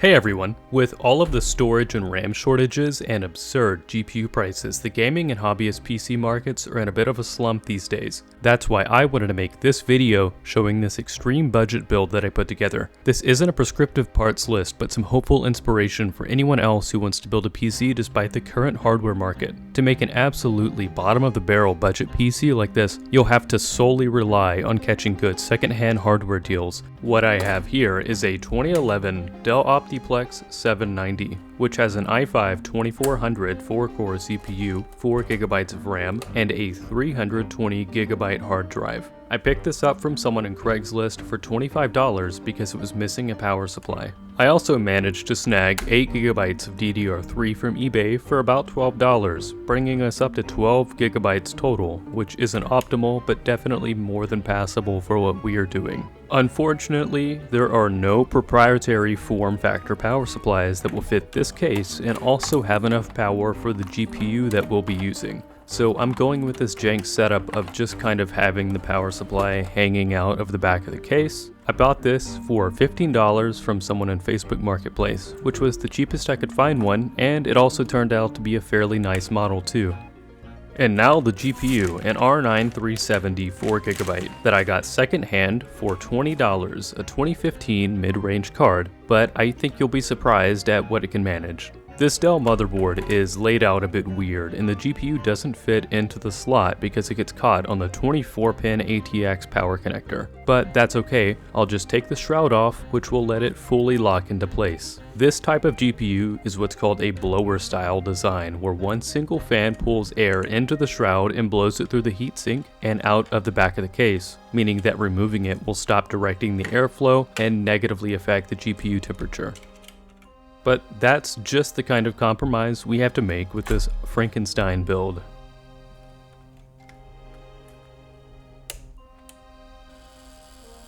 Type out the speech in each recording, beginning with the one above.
Hey everyone! With all of the storage and RAM shortages and absurd GPU prices, the gaming and hobbyist PC markets are in a bit of a slump these days. That's why I wanted to make this video showing this extreme budget build that I put together. This isn't a prescriptive parts list, but some hopeful inspiration for anyone else who wants to build a PC despite the current hardware market. To make an absolutely bottom of the barrel budget PC like this, you'll have to solely rely on catching good secondhand hardware deals. What I have here is a 2011 Dell Optiplex 790, which has an i5 2400 4-core CPU, 4GB of RAM, and a 320GB hard drive. I picked this up from someone in Craigslist for $25 because it was missing a power supply. I also managed to snag 8GB of DDR3 from eBay for about $12, bringing us up to 12GB total, which isn't optimal but definitely more than passable for what we are doing. Unfortunately, there are no proprietary form factor power supplies that will fit this case and also have enough power for the GPU that we'll be using. So I'm going with this jank setup of just kind of having the power supply hanging out of the back of the case. I bought this for $15 from someone in Facebook Marketplace, which was the cheapest I could find one, and it also turned out to be a fairly nice model too. And now the GPU, an R9 370 4GB that I got secondhand for $20, a 2015 mid-range card, but I think you'll be surprised at what it can manage. This Dell motherboard is laid out a bit weird, and the GPU doesn't fit into the slot because it gets caught on the 24-pin ATX power connector. But that's okay, I'll just take the shroud off, which will let it fully lock into place. This type of GPU is what's called a blower style design, where one single fan pulls air into the shroud and blows it through the heatsink and out of the back of the case, meaning that removing it will stop directing the airflow and negatively affect the GPU temperature. But that's just the kind of compromise we have to make with this Frankenstein build.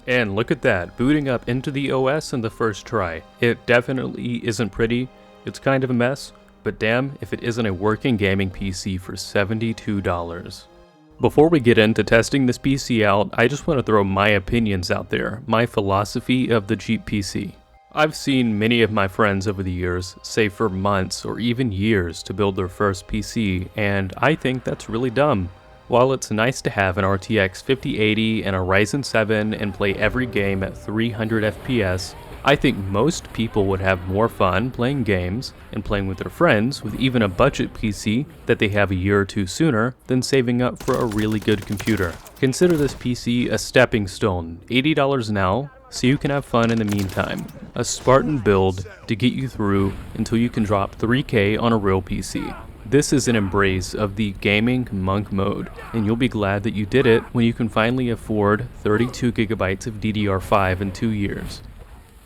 And look at that, booting up into the OS in the first try. It definitely isn't pretty, it's kind of a mess, but damn if it isn't a working gaming PC for $72. Before we get into testing this PC out, I just want to throw my opinions out there, my philosophy of the cheap PC. I've seen many of my friends over the years save for months or even years to build their first PC, and I think that's really dumb. While it's nice to have an RTX 5080 and a Ryzen 7 and play every game at 300 FPS, I think most people would have more fun playing games and playing with their friends with even a budget PC that they have a year or two sooner than saving up for a really good computer. Consider this PC a stepping stone, $80 now, so you can have fun in the meantime. A Spartan build to get you through until you can drop 3K on a real PC. This is an embrace of the gaming monk mode, and you'll be glad that you did it when you can finally afford 32GB of DDR5 in 2 years.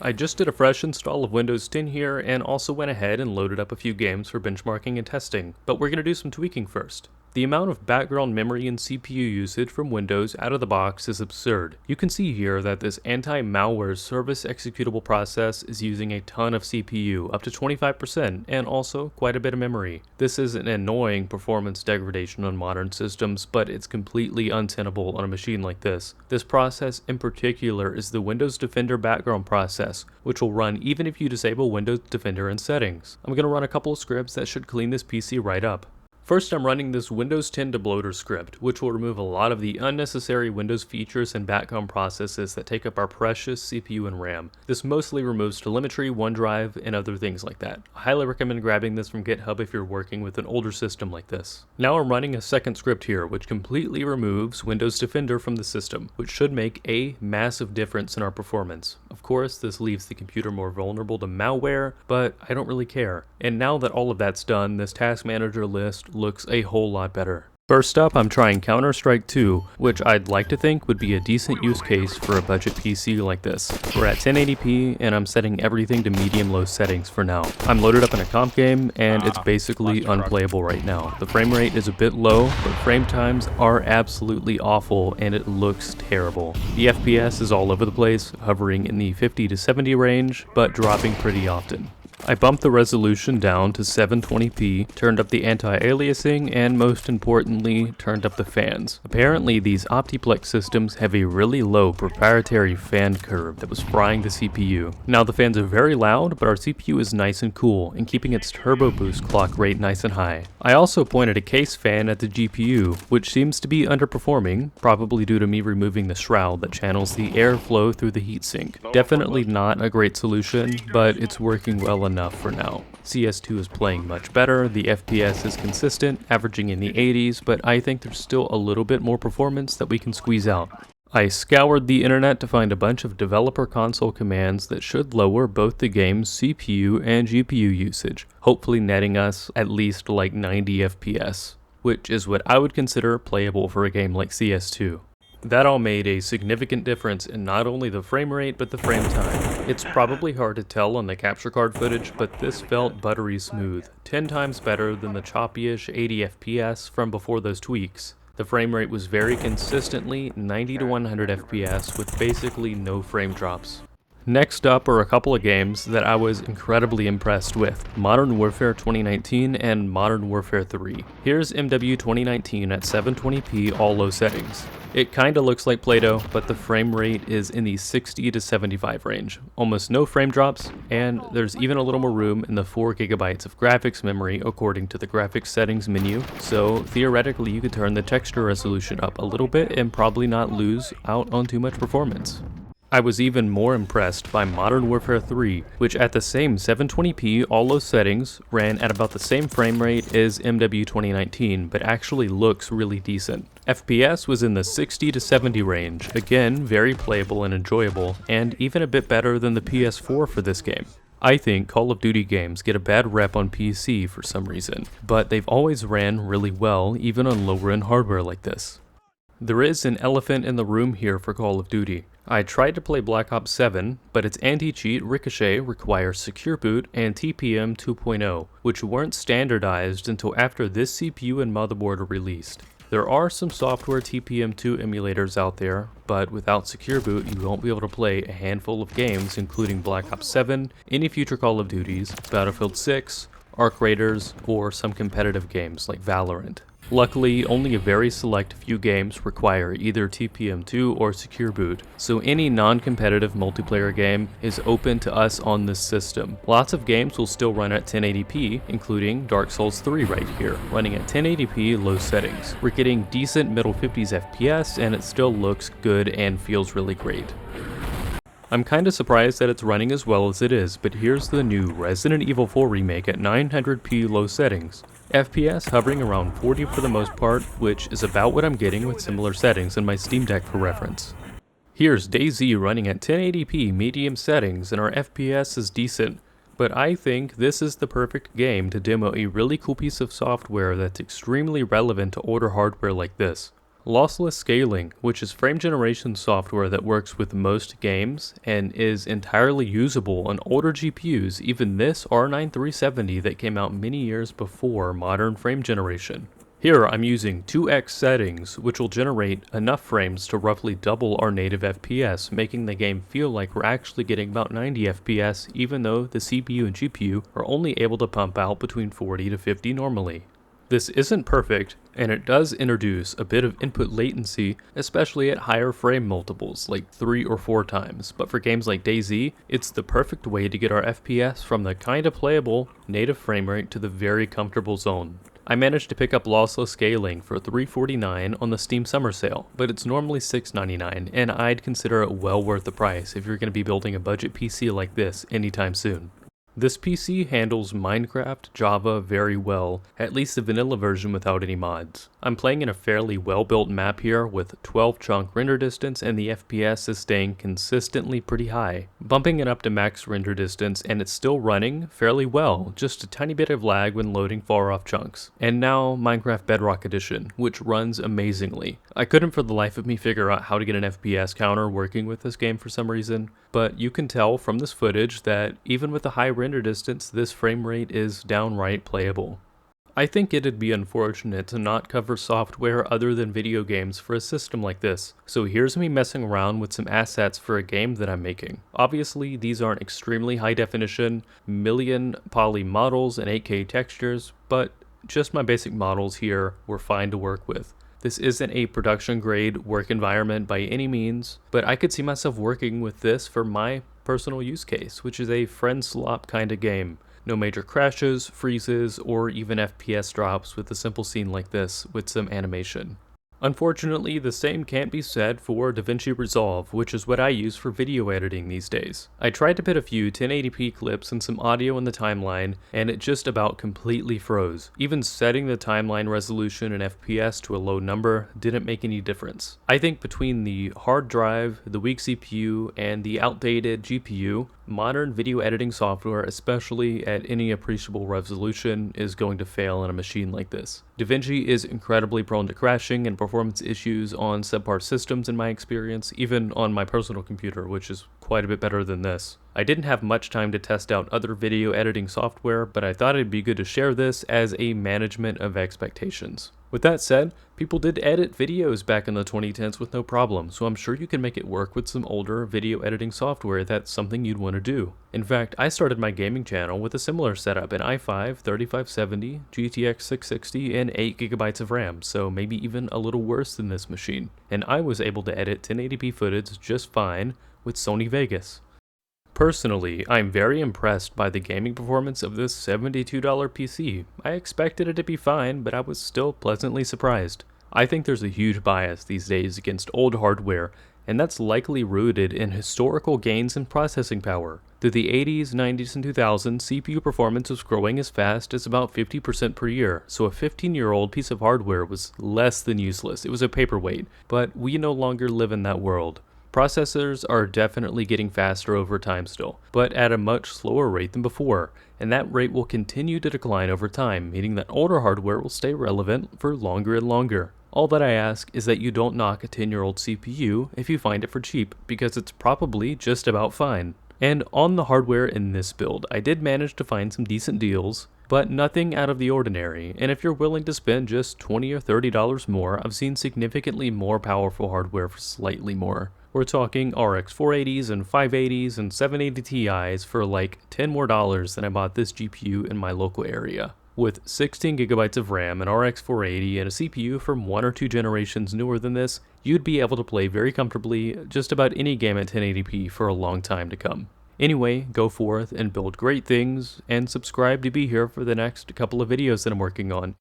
I just did a fresh install of Windows 10 here and also went ahead and loaded up a few games for benchmarking and testing, but we're going to do some tweaking first. The amount of background memory and CPU usage from Windows out of the box is absurd. You can see here that this anti-malware service executable process is using a ton of CPU, up to 25%, and also quite a bit of memory. This is an annoying performance degradation on modern systems, but it's completely untenable on a machine like this. This process in particular is the Windows Defender background process, which will run even if you disable Windows Defender in settings. I'm going to run a couple of scripts that should clean this PC right up. First, I'm running this Windows 10 debloater script, which will remove a lot of the unnecessary Windows features and background processes that take up our precious CPU and RAM. This mostly removes telemetry, OneDrive, and other things like that. I highly recommend grabbing this from GitHub if you're working with an older system like this. Now I'm running a second script here, which completely removes Windows Defender from the system, which should make a massive difference in our performance. Of course, this leaves the computer more vulnerable to malware, but I don't really care. And now that all of that's done, this task manager list looks a whole lot better. First up, I'm trying Counter-Strike 2, which I'd like to think would be a decent use case for a budget PC like this. We're at 1080p, and I'm setting everything to medium-low settings for now. I'm loaded up in a comp game, and it's basically unplayable right now. The frame rate is a bit low, but frame times are absolutely awful, and it looks terrible. The FPS is all over the place, hovering in the 50 to 70 range, but dropping pretty often. I bumped the resolution down to 720p, turned up the anti-aliasing, and most importantly, turned up the fans. Apparently, these Optiplex systems have a really low proprietary fan curve that was frying the CPU. Now the fans are very loud, but our CPU is nice and cool, and keeping its turbo boost clock rate nice and high. I also pointed a case fan at the GPU, which seems to be underperforming, probably due to me removing the shroud that channels the airflow through the heatsink. Definitely not a great solution, but it's working well enough for now. CS2 is playing much better, the FPS is consistent, averaging in the 80s, but I think there's still a little bit more performance that we can squeeze out. I scoured the internet to find a bunch of developer console commands that should lower both the game's CPU and GPU usage, hopefully netting us at least like 90 FPS, which is what I would consider playable for a game like CS2. That all made a significant difference in not only the frame rate, but the frame time. It's probably hard to tell on the capture card footage, but this felt buttery smooth, 10 times better than the choppy-ish 80 FPS from before those tweaks. The frame rate was very consistently 90 to 100 FPS with basically no frame drops. Next up are a couple of games that I was incredibly impressed with, Modern Warfare 2019 and Modern Warfare 3. Here's MW 2019 at 720p all low settings. It kinda looks like Play-Doh, but the frame rate is in the 60 to 75 range. Almost no frame drops, and there's even a little more room in the 4 GB of graphics memory according to the graphics settings menu, so theoretically you could turn the texture resolution up a little bit and probably not lose out on too much performance. I was even more impressed by Modern Warfare 3, which at the same 720p all low settings ran at about the same frame rate as MW 2019, but actually looks really decent. FPS was in the 60 to 70 range, again very playable and enjoyable, and even a bit better than the PS4 for this game. I think Call of Duty games get a bad rep on PC for some reason, but they've always ran really well even on lower-end hardware like this. There is an elephant in the room here for Call of Duty. I tried to play Black Ops 7, but its anti-cheat Ricochet requires Secure Boot and TPM 2.0, which weren't standardized until after this CPU and motherboard are released. There are some software TPM2 emulators out there, but without Secure Boot you won't be able to play a handful of games including Black Ops 7, any future Call of Duties, Battlefield 6, Arc Raiders, or some competitive games like Valorant. Luckily, only a very select few games require either TPM2 or Secure Boot, so any non-competitive multiplayer game is open to us on this system. Lots of games will still run at 1080p, including Dark Souls 3 right here, running at 1080p low settings. We're getting decent middle 50s FPS and it still looks good and feels really great. I'm kinda surprised that it's running as well as it is, but here's the new Resident Evil 4 remake at 900p low settings. FPS hovering around 40 for the most part, which is about what I'm getting with similar settings in my Steam Deck for reference. Here's DayZ running at 1080p medium settings and our FPS is decent, but I think this is the perfect game to demo a really cool piece of software that's extremely relevant to older hardware like this. Lossless scaling, which is frame generation software that works with most games and is entirely usable on older GPUs, even this R9 370 that came out many years before modern frame generation. Here I'm using 2x settings, which will generate enough frames to roughly double our native FPS, making the game feel like we're actually getting about 90 FPS even though the CPU and GPU are only able to pump out between 40 to 50 normally. This isn't perfect, and it does introduce a bit of input latency, especially at higher frame multiples, like 3 or 4 times, but for games like DayZ, it's the perfect way to get our FPS from the kinda playable native frame rate to the very comfortable zone. I managed to pick up lossless scaling for $349 on the Steam Summer Sale, but it's normally $699, and I'd consider it well worth the price if you're going to be building a budget PC like this anytime soon. This PC handles Minecraft Java very well, at least the vanilla version without any mods. I'm playing in a fairly well-built map here with 12 chunk render distance and the FPS is staying consistently pretty high. Bumping it up to max render distance and it's still running fairly well, just a tiny bit of lag when loading far off chunks. And now Minecraft Bedrock Edition, which runs amazingly. I couldn't for the life of me figure out how to get an FPS counter working with this game for some reason, but you can tell from this footage that even with the high render distance, this frame rate is downright playable. I think it'd be unfortunate to not cover software other than video games for a system like this, so here's me messing around with some assets for a game that I'm making. Obviously, these aren't extremely high definition, million poly models and 8K textures, but just my basic models here were fine to work with. This isn't a production grade work environment by any means, but I could see myself working with this for my personal use case, which is a friend slop kind of game. No major crashes, freezes, or even FPS drops with a simple scene like this with some animation. Unfortunately, the same can't be said for Davinci Resolve, which is what I use for video editing these days. I tried to put a few 1080p clips and some audio in the timeline, and it just about completely froze. Even setting the timeline resolution and FPS to a low number didn't make any difference. I think between the hard drive, the weak CPU, and the outdated GPU, modern video editing software, especially at any appreciable resolution, is going to fail on a machine like this. Davinci is incredibly prone to crashing and performance issues on subpar systems in my experience, even on my personal computer, which is quite a bit better than this. I didn't have much time to test out other video editing software, but I thought it'd be good to share this as a management of expectations. With that said, people did edit videos back in the 2010s with no problem, so I'm sure you can make it work with some older video editing software if that's something you'd want to do. In fact, I started my gaming channel with a similar setup, an i5 3570, GTX 660, and 8GB of RAM, so maybe even a little worse than this machine. And I was able to edit 1080p footage just fine with Sony Vegas. Personally, I'm very impressed by the gaming performance of this $72 PC. I expected it to be fine, but I was still pleasantly surprised. I think there's a huge bias these days against old hardware, and that's likely rooted in historical gains in processing power. Through the 80s, 90s, and 2000s, CPU performance was growing as fast as about 50% per year, so a 15-year-old piece of hardware was less than useless. It was a paperweight, but we no longer live in that world. Processors are definitely getting faster over time still, but at a much slower rate than before, and that rate will continue to decline over time, meaning that older hardware will stay relevant for longer and longer. All that I ask is that you don't knock a 10-year-old CPU if you find it for cheap, because it's probably just about fine. And on the hardware in this build, I did manage to find some decent deals, but nothing out of the ordinary, and if you're willing to spend just $20 or $30 more, I've seen significantly more powerful hardware for slightly more. We're talking RX 480s and 580s and 780 Ti's for like $10 more than I bought this GPU in my local area. With 16GB of RAM, an RX 480, and a CPU from 1 or 2 generations newer than this, you'd be able to play very comfortably just about any game at 1080p for a long time to come. Anyway, go forth and build great things, and subscribe to be here for the next couple of videos that I'm working on.